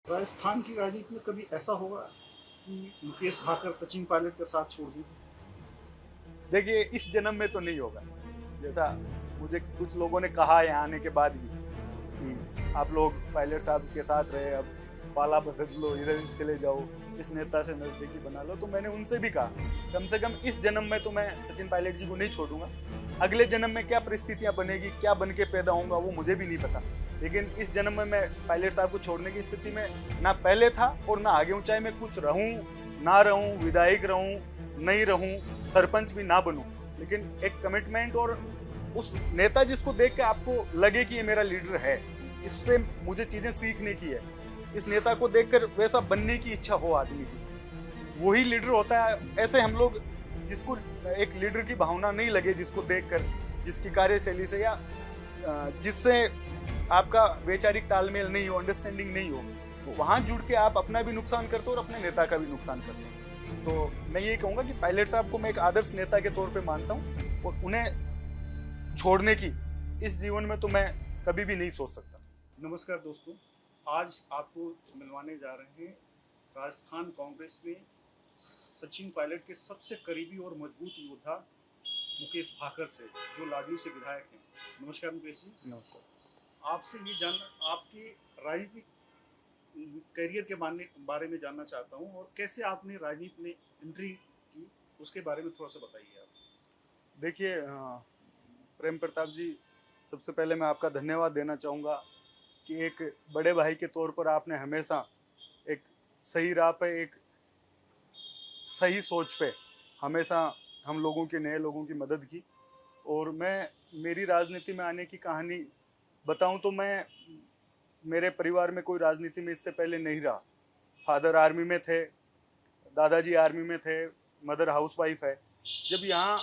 राजस्थान की राजनीति में कभी ऐसा होगा कि मुकेश भाकर सचिन पायलट का साथ छोड़ दें? देखिए, इस जन्म में तो नहीं होगा। जैसा मुझे कुछ लोगों ने कहा यहाँ आने के बाद भी कि आप लोग पायलट साहब के साथ रहे, अब पाला बदल लो, इधर चले जाओ, इस नेता से नजदीकी बना लो। तो मैंने उनसे भी कहा, कम से कम इस जन्म में तो मैं सचिन पायलट जी को नहीं छोड़ूंगा। अगले जन्म में क्या परिस्थितियां बनेगी, क्या बन के पैदा होऊंगा, वो मुझे भी नहीं पता। लेकिन इस जन्म में मैं पायलट साहब को छोड़ने की स्थिति में ना पहले था और ना आगे हूँ। चाहे मैं कुछ रहूं, ना रहूं, विधायक रहूं, नहीं रहूं, सरपंच भी ना बनूं, लेकिन एक कमिटमेंट और उस नेता जिसको देख के आपको लगे कि ये मेरा लीडर है, इससे मुझे चीजें सीखने की है, इस नेता को देखकर वैसा बनने की इच्छा हो आदमी की, वही लीडर होता है। ऐसे हम लोग जिसको एक लीडर की भावना नहीं लगे, जिसको देखकर, जिसकी कार्यशैली से या जिससे आपका वैचारिक तालमेल नहीं हो, अंडरस्टैंडिंग नहीं हो, तो वहां जुड़ के आप अपना भी नुकसान करते हो और अपने नेता का भी नुकसान करते हो। तो मैं ये कहूंगा कि पायलट साहब को मैं एक आदर्श नेता के तौर पे मानता हूँ और उन्हें छोड़ने की इस जीवन में तो मैं कभी भी नहीं सोच सकता। नमस्कार दोस्तों, आज आपको मिलवाने जा रहे हैं राजस्थान कांग्रेस में सचिन पायलट के सबसे करीबी और मजबूत योद्धा मुकेश भाकर से, जो लाजू से विधायक हैं। नमस्कार मुकेश जी। नमस्कार। आपसे ये जानना, आपके राजनीतिक करियर के बारे में जानना चाहता हूँ, और कैसे आपने राजनीति में एंट्री की, उसके बारे में थोड़ा सा बताइए आप। देखिए प्रेम प्रताप जी, सबसे पहले मैं आपका धन्यवाद देना चाहूँगा कि एक बड़े भाई के तौर पर आपने हमेशा एक सही राह पे, एक सही सोच पे हमेशा हम लोगों के, नए लोगों की मदद की। और मैं, मेरी राजनीति में आने की कहानी बताऊं तो मैं, मेरे परिवार में कोई राजनीति में इससे पहले नहीं रहा। फादर आर्मी में थे, दादाजी आर्मी में थे, मदर हाउसवाइफ है। जब यहाँ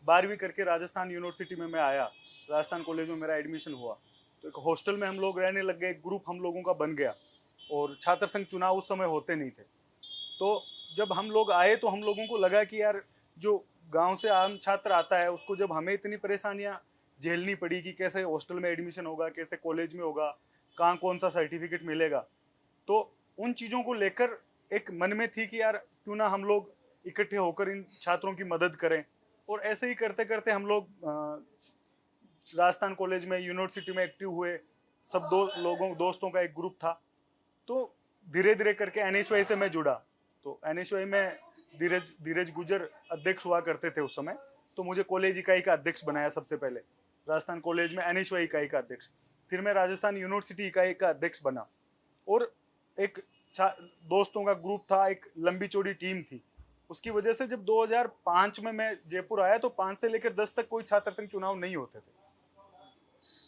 12वीं करके राजस्थान यूनिवर्सिटी में मैं आया, राजस्थान कॉलेज में मेरा एडमिशन हुआ, तो एक हॉस्टल में हम लोग रहने लग गए, एक ग्रुप हम लोगों का बन गया। और छात्र संघ चुनाव उस समय होते नहीं थे। तो जब हम लोग आए तो हम लोगों को लगा कि यार, जो गांव से आम छात्र आता है उसको जब हमें इतनी परेशानियां झेलनी पड़ी कि कैसे हॉस्टल में एडमिशन होगा, कैसे कॉलेज में होगा, कहाँ कौन सा सर्टिफिकेट मिलेगा, तो उन चीज़ों को लेकर एक मन में थी कि यार क्यों ना हम लोग इकट्ठे होकर इन छात्रों की मदद करें। और ऐसे ही करते करते हम लोग राजस्थान कॉलेज में, यूनिवर्सिटी में एक्टिव हुए। सब दोस्तों का एक ग्रुप था। तो धीरे धीरे करके एनएसवाई से मैं जुड़ा। तो एनएसवाई में धीरज धीरज गुजर अध्यक्ष हुआ करते थे उस समय। तो मुझे कॉलेज इकाई का अध्यक्ष बनाया सबसे पहले, राजस्थान कॉलेज में एनएसवाई इकाई का अध्यक्ष। फिर मैं राजस्थान यूनिवर्सिटी इकाई का अध्यक्ष बना। और एक दोस्तों का ग्रुप था, एक लंबी चौड़ी टीम थी। उसकी वजह से जब 2005 में मैं जयपुर आया तो 5 से लेकर 10 तक कोई छात्र संघ चुनाव नहीं होते थे।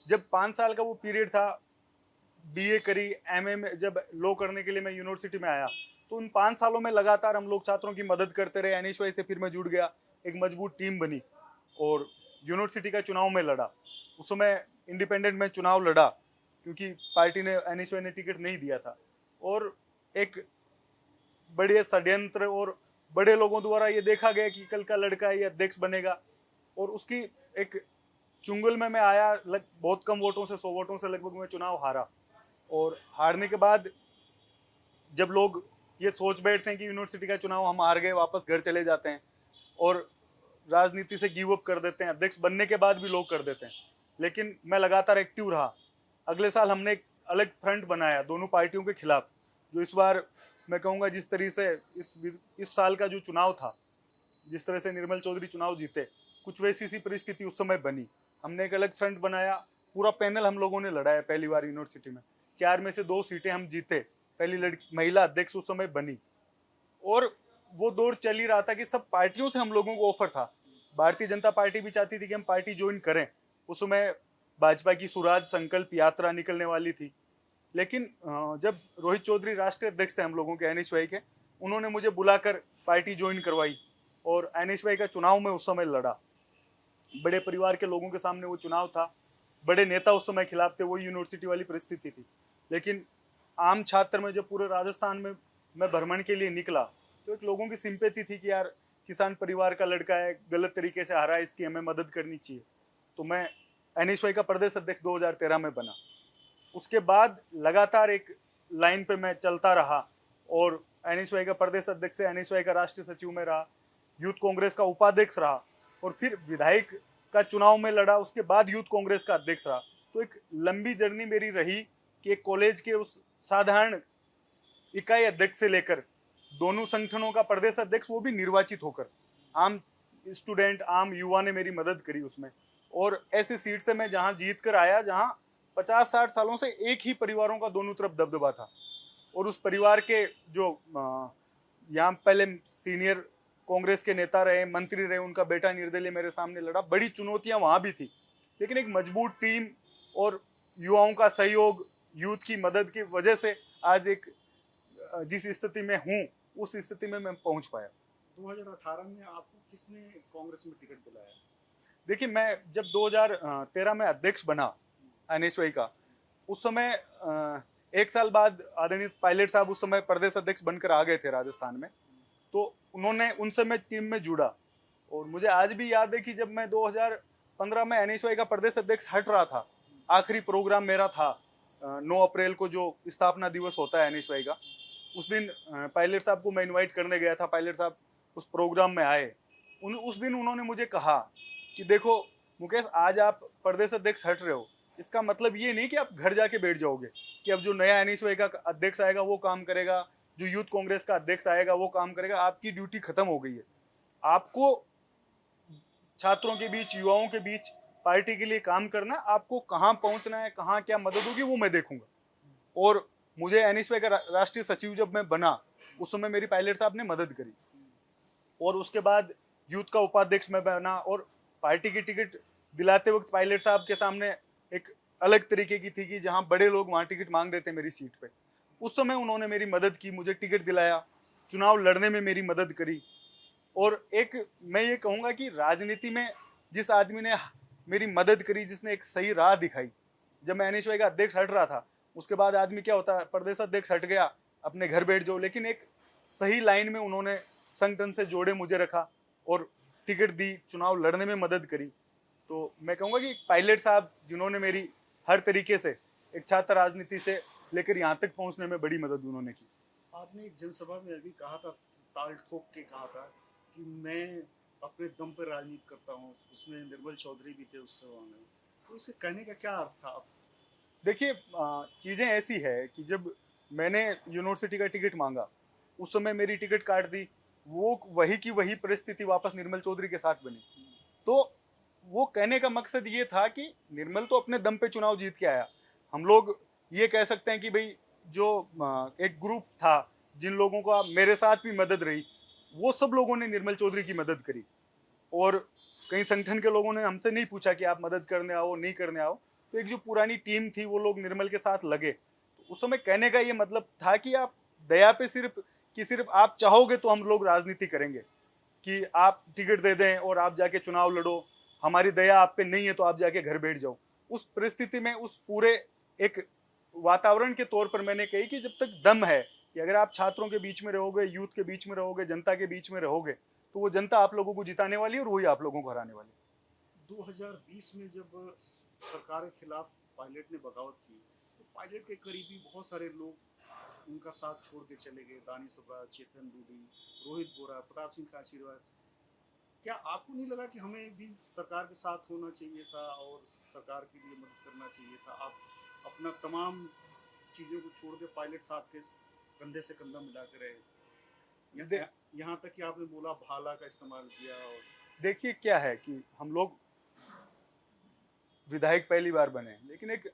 जब 5 साल का वो पीरियड था, बीए करी, एमए में जब लॉ करने के लिए मैं यूनिवर्सिटी में आया, तो उन 5 सालों में लगातार हम लोग छात्रों की मदद करते रहे। एनएसवाई से फिर मैं जुड़ गया, एक मजबूत टीम बनी और यूनिवर्सिटी का चुनाव में लड़ा। उस समय इंडिपेंडेंट में चुनाव लड़ा क्योंकि पार्टी ने, एनएसवाई ने टिकट नहीं दिया था। और एक बड़े षड्यंत्र और बड़े लोगों द्वारा ये देखा गया कि कल का लड़का ये अध्यक्ष बनेगा। और उसकी एक चुंगल में मैं आया, बहुत कम वोटों से, 100 वोटों से लगभग मैं चुनाव हारा। और हारने के बाद जब लोग ये सोच बैठते हैं कि यूनिवर्सिटी का चुनाव हम हार गए, वापस घर चले जाते हैं और राजनीति से गिव अप कर देते हैं, अध्यक्ष बनने के बाद भी लोग कर देते हैं। लेकिन मैं लगातार एक्टिव रहा। अगले साल हमने एक अलग फ्रंट बनाया दोनों पार्टियों के खिलाफ। जो इस बार मैं कहूँगा, जिस तरह से इस साल का जो चुनाव था, जिस तरह से निर्मल चौधरी चुनाव जीते, कुछ वैसी सी परिस्थिति उस समय बनी। हमने एक अलग फ्रंट बनाया, पूरा पैनल हम लोगों ने लड़ाया पहली बार यूनिवर्सिटी में। 4 में से 2 सीटें हम जीते, पहली लड़की महिला अध्यक्ष उस समय बनी। और वो दौर चल ही रहा था कि सब पार्टियों से हम लोगों को ऑफर था। भारतीय जनता पार्टी भी चाहती थी कि हम पार्टी ज्वाइन करें। उस समय भाजपा की सुराज संकल्प यात्रा निकलने वाली थी। लेकिन जब रोहित चौधरी राष्ट्रीय अध्यक्ष थे हम लोगों के, एनएसवाई के, उन्होंने मुझे बुलाकर पार्टी ज्वाइन करवाई और एनएसवाई का चुनाव में उस समय लड़ा। बड़े परिवार के लोगों के सामने वो चुनाव था, बड़े नेता उस समय खिलाफ थे, वो यूनिवर्सिटी वाली परिस्थिति थी। लेकिन आम छात्र में जब पूरे राजस्थान में मैं भ्रमण के लिए निकला, तो एक लोगों की सिंपैथी थी कि यार, किसान परिवार का लड़का है, गलत तरीके से हारा है, इसकी हमें मदद करनी चाहिए। तो मैं एनएसवाई का प्रदेश अध्यक्ष 2013 में बना। उसके बाद लगातार एक लाइन पे मैं चलता रहा और एनएसयूआई का प्रदेश अध्यक्ष से एनएसयूआई का राष्ट्रीय सचिव में रहा, यूथ कांग्रेस का उपाध्यक्ष रहा और फिर विधायक का चुनाव में लड़ा, उसके बाद यूथ कांग्रेस का अध्यक्ष रहा। तो एक लंबी जर्नी मेरी रही कि एक कॉलेज के उस साधारण इकाई अध्यक्ष से लेकर दोनों संगठनों का प्रदेश अध्यक्ष, वो भी निर्वाचित होकर, आम स्टूडेंट आम युवा ने मेरी मदद करी उसमें। और ऐसी सीट से मैं जहां जीत कर आया जहां 50-60 सालों से एक ही परिवारों का दोनों तरफ दबदबा था और उस परिवार के जो यहाँ पहले सीनियर कांग्रेस के नेता रहे, मंत्री रहे, उनका बेटा निर्दलीय मेरे सामने लड़ा। बड़ी चुनौतियां वहां भी थी, लेकिन एक मजबूत टीम और युवाओं का सहयोग, यूथ की मदद की वजह से आज एक जिस स्थिति में हूँ उस स्थिति में मैं पहुंच पाया। 2018 में आपको किसने कांग्रेस में टिकट दिलाया? देखिए, मैं जब 2013 में अध्यक्ष बना एनएसयूआई का, उस समय एक साल बाद आदरणीय पायलट साहब उस समय प्रदेश अध्यक्ष बनकर आ गए थे राजस्थान में, तो उन्होंने उनसे मैं टीम में जुड़ा। और मुझे आज भी याद है कि जब मैं 2015 में एनएसयूआई का प्रदेश अध्यक्ष हट रहा था, आखिरी प्रोग्राम मेरा था 9 अप्रैल को जो स्थापना दिवस होता है एनएसयूआई का, उस दिन पायलट साहब को मैं इनवाइट करने गया था। पायलट साहब उस प्रोग्राम में आए। उस दिन उन्होंने मुझे कहा कि देखो मुकेश, आज आप प्रदेश अध्यक्ष हट रहे हो, इसका मतलब ये नहीं कि आप घर जाके बैठ जाओगे कि अब जो नया एनएसयूआई का अध्यक्ष आएगा वो काम करेगा, जो यूथ कांग्रेस का अध्यक्ष आएगा वो काम करेगा। आपकी ड्यूटी खत्म हो गई है। आपको छात्रों के बीच, युवाओं के बीच पार्टी के लिए काम करना, आपको कहाँ पहुंचना है, कहाँ क्या मदद होगी वो मैं देखूंगा। और मुझे एनएसयूआई का राष्ट्रीय सचिव जब मैं बना, उस समय मेरी पायलट साहब ने मदद करी और उसके बाद यूथ का उपाध्यक्ष मैं बना। और पार्टी की टिकट दिलाते वक्त पायलट साहब के सामने एक अलग तरीके की थी कि जहां बड़े लोग वहां टिकट मांग रहे थे मेरी सीट पे, उस समय उन्होंने मेरी मदद की, मुझे टिकट दिलाया, चुनाव लड़ने में मेरी मदद करी। और एक मैं ये कहूँगा कि राजनीति में जिस आदमी ने मेरी मदद करी, जिसने एक सही राह दिखाई, जब मैं एनएसयूआई का अध्यक्ष हट रहा था, उसके बाद आदमी क्या होता है, प्रदेश अध्यक्ष हट गया, अपने घर बैठ जाओ, लेकिन एक सही लाइन में उन्होंने संगठन से जोड़े, मुझे रखा और टिकट दी, चुनाव लड़ने में मदद करी। तो मैं कहूँगा कि पायलट साहब जिन्होंने मेरी हर तरीके से एक छात्र राजनीति से लेकर यहाँ तक पहुँचने में बड़ी मदद उन्होंने की। आपने एक जनसभा में अभी कहा था, ताल ठोक के कहा था कि मैं अपने दम पर राजनीति करता हूँ, उसमें निर्मल चौधरी भी थे उस सभा में, तो इसके कहने का क्या अर्थ था? देखिए, चीज़ें ऐसी है कि जब मैंने यूनिवर्सिटी का टिकट मांगा, उस समय मेरी टिकट काट दी, वो वही की वही परिस्थिति वापस निर्मल चौधरी के साथ बनी। तो वो कहने का मकसद ये था कि निर्मल तो अपने दम पे चुनाव जीत के आया। हम लोग ये कह सकते हैं कि भाई जो एक ग्रुप था, जिन लोगों का मेरे साथ भी मदद रही, वो सब लोगों ने निर्मल चौधरी की मदद करी। और कई संगठन के लोगों ने हमसे नहीं पूछा कि आप मदद करने आओ नहीं करने आओ, तो एक जो पुरानी टीम थी वो लोग निर्मल के साथ लगे। तो उस समय कहने का ये मतलब था कि आप दया पे सिर्फ आप चाहोगे तो हम लोग राजनीति करेंगे, कि आप टिकट दे दें और आप जाके चुनाव लड़ो, हमारी दया आप पे नहीं है तो आप जाके घर बैठ जाओ। उस परिस्थिति में, उस पूरे एक वातावरण के तौर पर मैंने कही कि जब तक दम है, कि अगर आप छात्रों के बीच में रहोगे, यूथ के बीच में रहोगे, जनता के बीच में रहोगे, तो वो जनता आप लोगों को जिताने वाली है और वही आप लोगों को हराने वाली है। 2020 में जब सरकार के खिलाफ पायलट ने बगावत की, तो पायलट के करीबी बहुत सारे लोग उनका साथ छोड़ के चले गए, दानी सभा, चेतन दूबी, रोहित बोरा, प्रताप सिंह का आशीर्वाद। क्या आपको नहीं लगा कि हमें भी सरकार के साथ होना चाहिए था और सरकार के लिए मदद करना चाहिए था? आप अपना तमाम चीज़ों को छोड़ के पायलट साहब के कंधे से कंधा मिला के रहे, यहाँ तक कि आपने बोला भाला का इस्तेमाल किया। और देखिए क्या है कि हम लोग विधायक पहली बार बने, लेकिन एक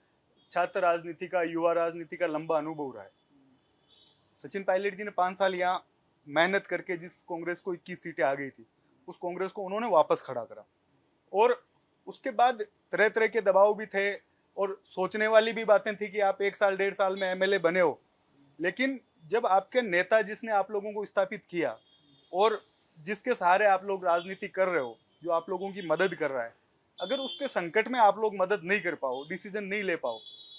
छात्र राजनीति का, युवा राजनीति का लंबा अनुभव रहा है। सचिन पायलट जी ने 5 साल यहाँ मेहनत करके जिस कांग्रेस को 21 सीटें आ गई थी, उस कांग्रेस को उन्होंने वापस खड़ा करा। और उसके बाद तरह तरह के दबाव भी थे और सोचने वाली भी बातें थी कि आप 1 साल 1.5 साल में एमएलए बने हो, लेकिन जब आपके नेता जिसने आप लोगों को स्थापित किया और जिसके सहारे आप लोग राजनीति कर रहे हो, जो आप लोगों की मदद कर रहा है, अगर उसके संकट में आप लोग मदद नहीं कर पाओ, डिसीजन नहीं ले पाओ,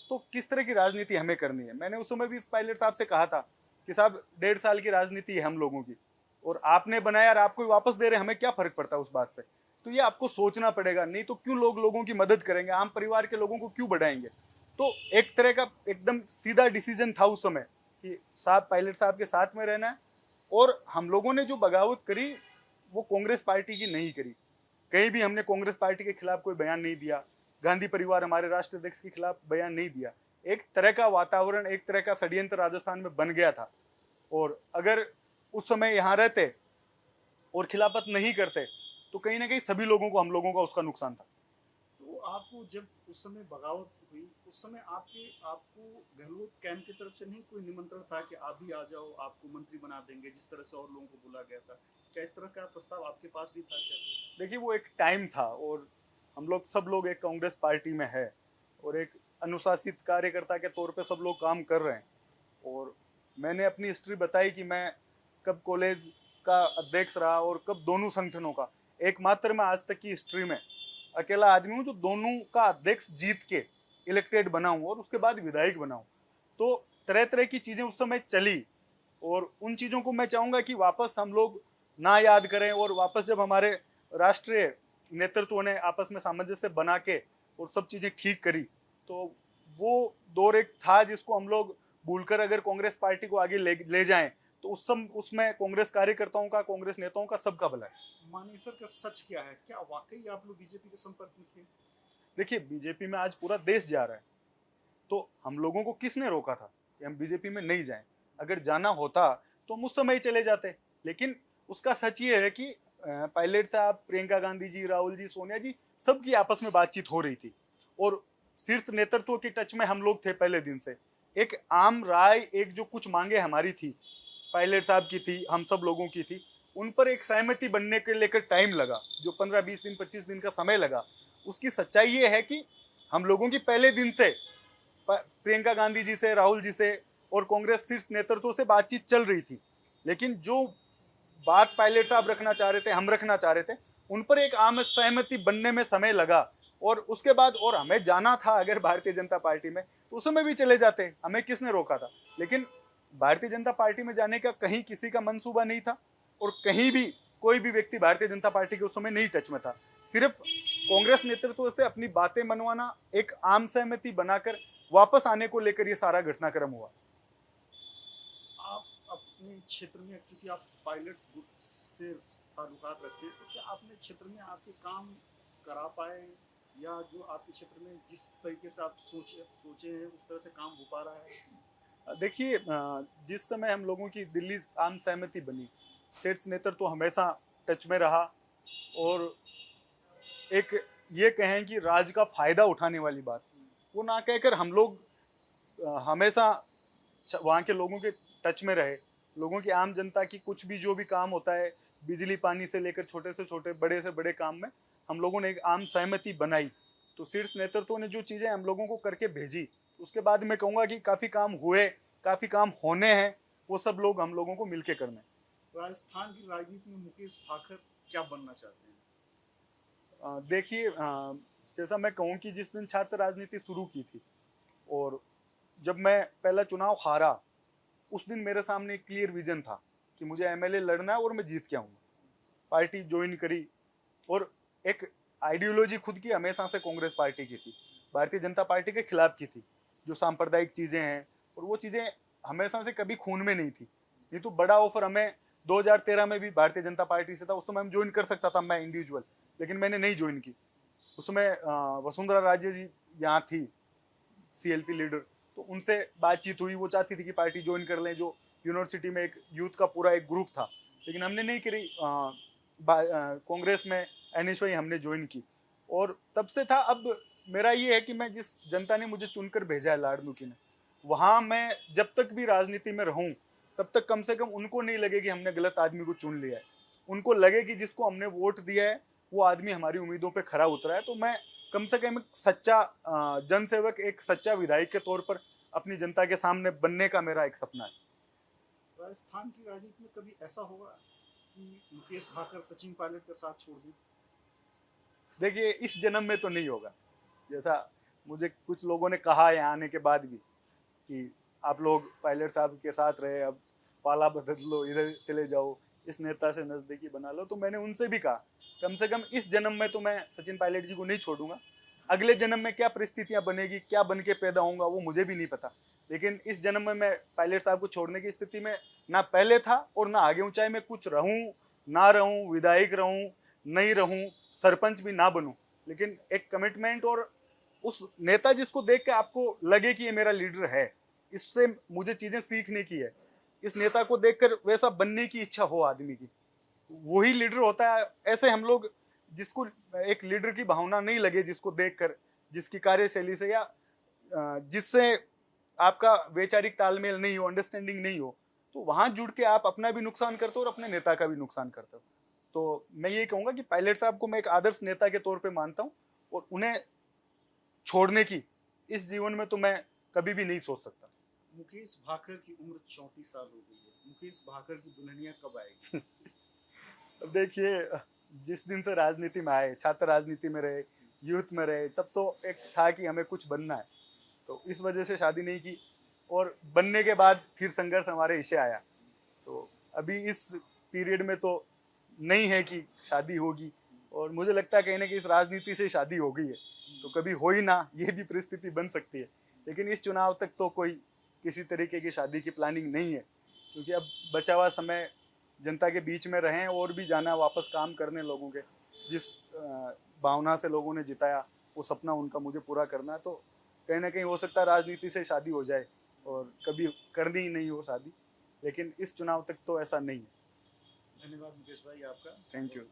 तो किस तरह की राजनीति हमें करनी है। मैंने उस समय भी इस पायलट साहब से कहा था कि साहब 1.5 साल की राजनीति है हम लोगों की, और आपने बनाया और आपको वापस दे रहे हैं, हमें क्या फर्क पड़ता है उस बात से। तो ये आपको सोचना पड़ेगा, नहीं तो क्यों लोगों की मदद करेंगे, आम परिवार के लोगों को क्यों बढ़ाएंगे। तो एक तरह का एकदम सीधा डिसीजन था उस समय कि साहब पायलट साहब के साथ में रहना है। और हम लोगों ने जो बगावत करी वो कांग्रेस पार्टी की नहीं करी। कहीं भी हमने कांग्रेस पार्टी के खिलाफ कोई बयान नहीं दिया, गांधी परिवार हमारे राष्ट्र अध्यक्ष के खिलाफ बयान नहीं दिया। एक तरह का वातावरण, एक तरह का षड्यंत्र राजस्थान में बन गया था। और अगर उस समय यहाँ रहते और खिलाफत नहीं करते तो कहीं ना कहीं सभी लोगों को, हम लोगों का उसका नुकसान था। तो आपको जब उस समय बगावत हुई, उस समय आपको गहलोत कैंप की तरफ से नहीं कोई निमंत्रण था कि आप भी आ जाओ, आपको मंत्री बना देंगे, जिस तरह से और लोगों को बुला गया था? क्या इस तरह का प्रस्ताव आपके पास भी था क्या? देखिए वो एक टाइम था और हम लोग सब लोग एक कांग्रेस पार्टी में है और एक अनुशासित कार्यकर्ता के तौर पे सब लोग काम कर रहे हैं। और मैंने अपनी हिस्ट्री बताई कि मैं कब कॉलेज का अध्यक्ष रहा और कब दोनों संगठनों का। एकमात्र मैं आज तक की हिस्ट्री में अकेला आदमी हूँ जो दोनों का अध्यक्ष जीत के इलेक्टेड बना हूँ और उसके बाद विधायक बना हूँ। तो तरह तरह की चीज़ें उस समय चली और उन चीज़ों को मैं चाहूँगा कि वापस हम लोग ना याद करें। और वापस जब हमारे राष्ट्रीय नेतृत्व ने आपस में सामंजस्य बना के और सब चीज़ें ठीक करी, तो वो दौर एक था जिसको हम लोग भूलकर अगर कांग्रेस पार्टी को आगे ले जाएं तो उसमें कांग्रेस कार्यकर्ताओं का, कांग्रेस नेताओं का, सबका भला है। मानेसर का सच क्या है? क्या वाकई आप लोग बीजेपी के संपर्क में थे? देखिए बीजेपी में आज पूरा देश जा रहा है, तो हम लोगों को किसने रोका था कि हम बीजेपी में नहीं जाएं? अगर जाना होता तो हम उस समय ही चले जाते। लेकिन उसका सच ये है कि पायलट साहब, प्रियंका गांधी जी, राहुल जी, सोनिया जी, सबकी आपस में बातचीत हो रही थी और शीर्ष नेतृत्व के टच में हम लोग थे पहले दिन से। एक आम राय, एक जो कुछ मांगे हमारी थी, पायलट साहब की थी, हम सब लोगों की थी, उन पर एक सहमति बनने के लेकर टाइम लगा। जो 15-20 दिन, 25 दिन का समय लगा, उसकी सच्चाई ये है कि हम लोगों की पहले दिन से प्रियंका गांधी जी से, राहुल जी से और कांग्रेस शीर्ष नेतृत्व से बातचीत चल रही थी। लेकिन जो बात पायलट साहब रखना चाह रहे थे, हम रखना चाह रहे थे, उन पर एक आम सहमति बनने में समय लगा। और उसके बाद और हमें जाना था अगर भारतीय जनता पार्टी में तो उस समय भी चले जाते, हमें किसने रोका था? लेकिन भारतीय जनता पार्टी में जाने का कहीं किसी का मंसूबा नहीं था और कहीं भी कोई भी व्यक्ति भारतीय जनता पार्टी के उस समय नहीं टच में था। सिर्फ कांग्रेस नेतृत्व से अपनी बातें मनवाना, एक आम सहमति बनाकर वापस आने को लेकर ये सारा घटनाक्रम हुआ। आप अपने क्षेत्र में, क्योंकि आप पायलट ग्रुप से ताल्लुकात रखते हैं, तो क्या आपने क्षेत्र में आपके काम करा पाए, या जो आपके क्षेत्र में जिस तरीके से आप सोचे हैं उस तरह से काम हो पा रहा है? देखिए जिस समय हम लोगों की दिल्ली आम सहमति बनी, शीर्ष नेतृत्व तो हमेशा टच में रहा और एक ये कहें कि राज का फायदा उठाने वाली बात वो ना कहकर हम लोग हमेशा वहाँ के लोगों के टच में रहे। लोगों की, आम जनता की कुछ भी जो भी काम होता है, बिजली पानी से लेकर छोटे से छोटे, बड़े से बड़े काम में हम लोगों ने एक आम सहमति बनाई। तो शीर्ष नेतृत्व ने जो चीज़ें हम लोगों को करके भेजी, उसके बाद मैं कहूँगा कि काफ़ी काम हुए, काफ़ी काम होने हैं, वो सब लोग हम लोगों को मिलके करने। राजस्थान की राजनीति में मुकेश भाकर क्या बनना चाहते हैं? देखिए जैसा मैं कहूँ कि जिस दिन छात्र राजनीति शुरू की थी और जब मैं पहला चुनाव हारा, उस दिन मेरे सामने एक क्लियर विजन था कि मुझे एमएलए लड़ना है और मैं जीत के आऊँगा। पार्टी ज्वाइन करी और एक आइडियोलॉजी खुद की हमेशा से कांग्रेस पार्टी की थी, भारतीय जनता पार्टी के खिलाफ की थी। जो सांप्रदायिक चीज़ें हैं और वो चीज़ें हमेशा से कभी खून में नहीं थी। नहीं तो बड़ा ऑफर हमें 2013 में भी भारतीय जनता पार्टी से था, उस समय हम ज्वाइन कर सकता था मैं इंडिविजुअल, लेकिन मैंने नहीं ज्वाइन की। उस समय वसुंधरा राजे जी यहाँ थी, सीएलपी लीडर, तो उनसे बातचीत हुई, वो चाहती थी कि पार्टी ज्वाइन कर लें, जो यूनिवर्सिटी में एक यूथ का पूरा एक ग्रुप था, लेकिन हमने नहीं करी। कांग्रेस में एनएसवाई हमने ज्वाइन की और तब से था। अब मेरा ये है कि मैं जिस जनता ने मुझे चुनकर भेजा है लाड़मुखी ने, वहाँ मैं जब तक भी राजनीति में रहूँ तब तक कम से कम उनको नहीं लगे कि हमने गलत आदमी को चुन लिया है। उनको लगे कि जिसको हमने वोट दिया है वो आदमी हमारी उम्मीदों पे खरा उतरा है। तो मैं कम से कम एक सच्चा जनसेवक, एक सच्चा विधायक के तौर पर अपनी जनता के सामने बनने का मेरा एक सपना है। राजस्थान की राजनीति में कभी ऐसा होगा कि मुकेश भाकर सचिन पायलट का साथ छोड़ दें? देखिए इस जन्म में तो नहीं होगा। जैसा मुझे कुछ लोगों ने कहा है आने के बाद भी कि आप लोग पायलट साहब के साथ रहे, अब पाला बदल लो, इधर चले जाओ, इस नेता से नज़दीकी बना लो। तो मैंने उनसे भी कहा कम से कम इस जन्म में तो मैं सचिन पायलट जी को नहीं छोड़ूंगा। अगले जन्म में क्या परिस्थितियां बनेगी, क्या बन के पैदा होऊंगा, वो मुझे भी नहीं पता। लेकिन इस जन्म में मैं पायलट साहब को छोड़ने की स्थिति में ना पहले था और ना आगे हूँ। चाहे मैं कुछ रहूं ना रहूं, विधायक रहूं नहीं रहूं, सरपंच भी ना बनूं, लेकिन एक कमिटमेंट और उस नेता जिसको देख के आपको लगे कि ये मेरा लीडर है, इससे मुझे चीजें सीखने की है, इस नेता को देखकर वैसा बनने की इच्छा हो आदमी की, वही लीडर होता है। ऐसे हम लोग जिसको एक लीडर की भावना नहीं लगे, जिसको देखकर, जिसकी कार्यशैली से या जिससे आपका वैचारिक तालमेल नहीं हो, अंडरस्टैंडिंग नहीं हो, तो वहां जुड़ के आप अपना भी नुकसान करते हो और अपने नेता का भी नुकसान करते हो। तो मैं ये कहूंगा कि पायलट साहब को मैं एक आदर्श नेता के तौर पे मानता हूँ, और उन्हें छोड़ने की इस जीवन में तो मैं कभी भी नहीं सोच सकता। मुकेश भाकर की उम्र 34 साल हो गई है, मुकेश भाकर की दुल्हनिया कब आएगी? अब देखिए, जिस दिन से राजनीति में आए, छात्र राजनीति में रहे, यूथ में रहे, तब तो एक था कि हमें कुछ बनना है, तो इस वजह से शादी नहीं की, और बनने के बाद फिर संघर्ष हमारे इसे आया। तो अभी इस पीरियड में तो नहीं है कि शादी होगी, और मुझे लगता है कहीं ना कहीं इस राजनीति से शादी हो गई है, तो कभी हो ही ना, ये भी परिस्थिति बन सकती है। लेकिन इस चुनाव तक तो कोई किसी तरीके की शादी की प्लानिंग नहीं है, क्योंकि अब बचा हुआ समय जनता के बीच में रहें और भी जाना वापस काम करने लोगों के, जिस भावना से लोगों ने जिताया वो सपना उनका मुझे पूरा करना है। तो कहीं ना कहीं हो सकता है राजनीति से शादी हो जाए और कभी करनी ही नहीं हो शादी, लेकिन इस चुनाव तक तो ऐसा नहीं है। धन्यवाद मुकेश भाई आपका। Thank you.